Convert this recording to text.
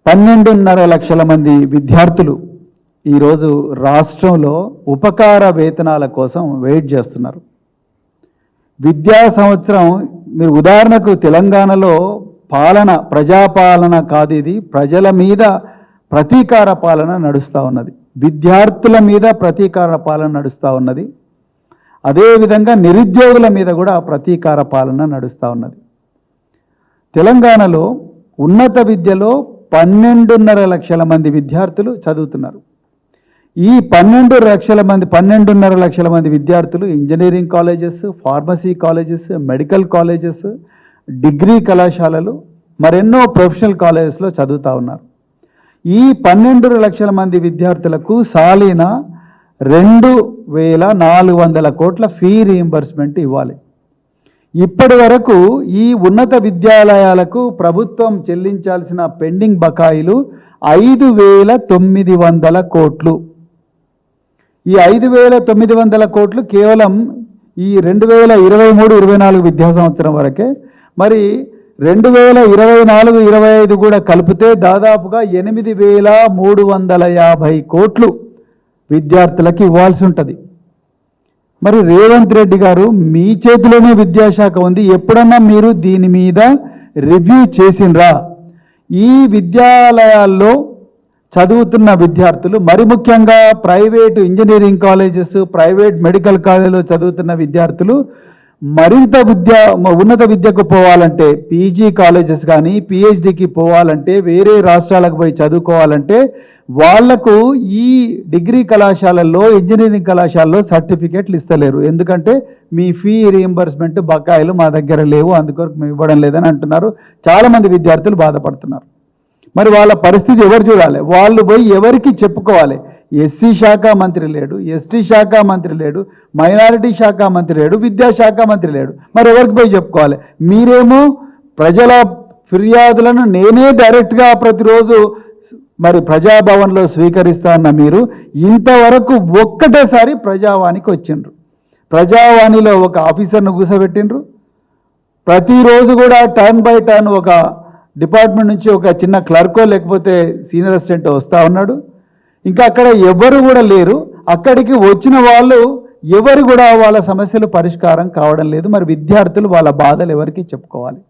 12.5 లక్షల మంది విద్యార్థులు ఈరోజు రాష్ట్రంలో ఉపకార వేతనాల కోసం వెయిట్ చేస్తున్నారు. విద్యా సంవత్సరం మీరు ఉదాహరణకు తెలంగాణలో ప్రజాపాలన కాదు, ఇది ప్రజల మీద ప్రతీకార పాలన నడుస్తూ ఉన్నది. విద్యార్థుల మీద ప్రతీకార పాలన నడుస్తూ ఉన్నది. అదేవిధంగా నిరుద్యోగుల మీద కూడా ప్రతీకార పాలన నడుస్తూ ఉన్నది. తెలంగాణలో ఉన్నత విద్యలో 12.5 లక్షల మంది విద్యార్థులు చదువుతున్నారు. ఈ 12.5 లక్షల మంది విద్యార్థులు engineering colleges, pharmacy colleges, medical colleges, degree కళాశాలలు, మరెన్నో ప్రొఫెషనల్ కాలేజెస్లో చదువుతూ ఉన్నారు. ఈ 12 లక్షల మంది విద్యార్థులకు సాలీన 2,400 కోట్ల ఫీ రీయింబర్స్మెంట్ ఇవ్వాలి. ఇప్పటి వరకు ఈ ఉన్నత విద్యాలయాలకు ప్రభుత్వం చెల్లించాల్సిన పెండింగ్ బకాయిలు 5,900 కోట్లు. ఈ 5,900 కోట్లు కేవలం ఈ 2023-24 విద్యా సంవత్సరం వరకే. మరి 2024-25 కూడా కలిపితే దాదాపుగా 8,350 కోట్లు విద్యార్థులకు ఇవ్వాల్సి ఉంటుంది. మరి రేవంత్ రెడ్డి గారు, మీ చేతిలోనే విద్యాశాఖ ఉంది, ఎప్పుడన్నా మీరు దీని మీద రివ్యూ చేసిండ్రా? ఈ విద్యాలయాల్లో చదువుతున్న విద్యార్థులు, మరి ముఖ్యంగా private engineering colleges, private medical కాలేజీలో చదువుతున్న విద్యార్థులు మరింత ఉన్నత విద్యకు పోవాలంటే, పీజీ కాలేజెస్ కానీ పిహెచ్డికి పోవాలంటే, వేరే రాష్ట్రాలకు పోయి చదువుకోవాలంటే వాళ్లకు ఈ డిగ్రీ కళాశాలల్లో, ఇంజనీరింగ్ కళాశాలలో సర్టిఫికేట్లు ఇస్తలేరు. ఎందుకంటే మీ ఫీ రీయింబర్స్మెంట్ బకాయిలు మా దగ్గర లేవు, అందుకొరకు మేము ఇవ్వడం లేదని అంటున్నారు. చాలామంది విద్యార్థులు బాధపడుతున్నారు. మరి వాళ్ళ పరిస్థితి ఎవరు చూడాలి? వాళ్ళు పోయి ఎవరికి చెప్పుకోవాలి? ఎస్సీ శాఖ మంత్రి లేడు, ఎస్టీ శాఖ మంత్రి లేడు, మైనారిటీ శాఖ మంత్రి లేడు, విద్యాశాఖ మంత్రి లేడు. మరి ఎవరికి పోయి చెప్పుకోవాలి? మీరేమో ప్రజల ఫిర్యాదులను నేనే డైరెక్ట్గా ప్రతిరోజు మరి ప్రజాభవన్లో స్వీకరిస్తా అన్న మీరు ఇంతవరకు ఒక్కటేసారి ప్రజావాణికి వచ్చిండ్రు. ప్రజావాణిలో ఒక ఆఫీసర్ను కూర్చోబెట్టిండ్రు. ప్రతిరోజు కూడా టర్న్ బై టర్న్ ఒక డిపార్ట్మెంట్ నుంచి ఒక చిన్న క్లర్కో లేకపోతే సీనియర్ అసిస్టెంట్ వస్తూ ఉన్నాడు. ఇంకా అక్కడ ఎవరు కూడా లేరు. అక్కడికి వచ్చిన వాళ్ళు ఎవరు కూడా వాళ్ళ సమస్యలు పరిష్కారం కావడం లేదు. మరి విద్యార్థులు వాళ్ళ బాధలు ఎవరికి చెప్పుకోవాలి?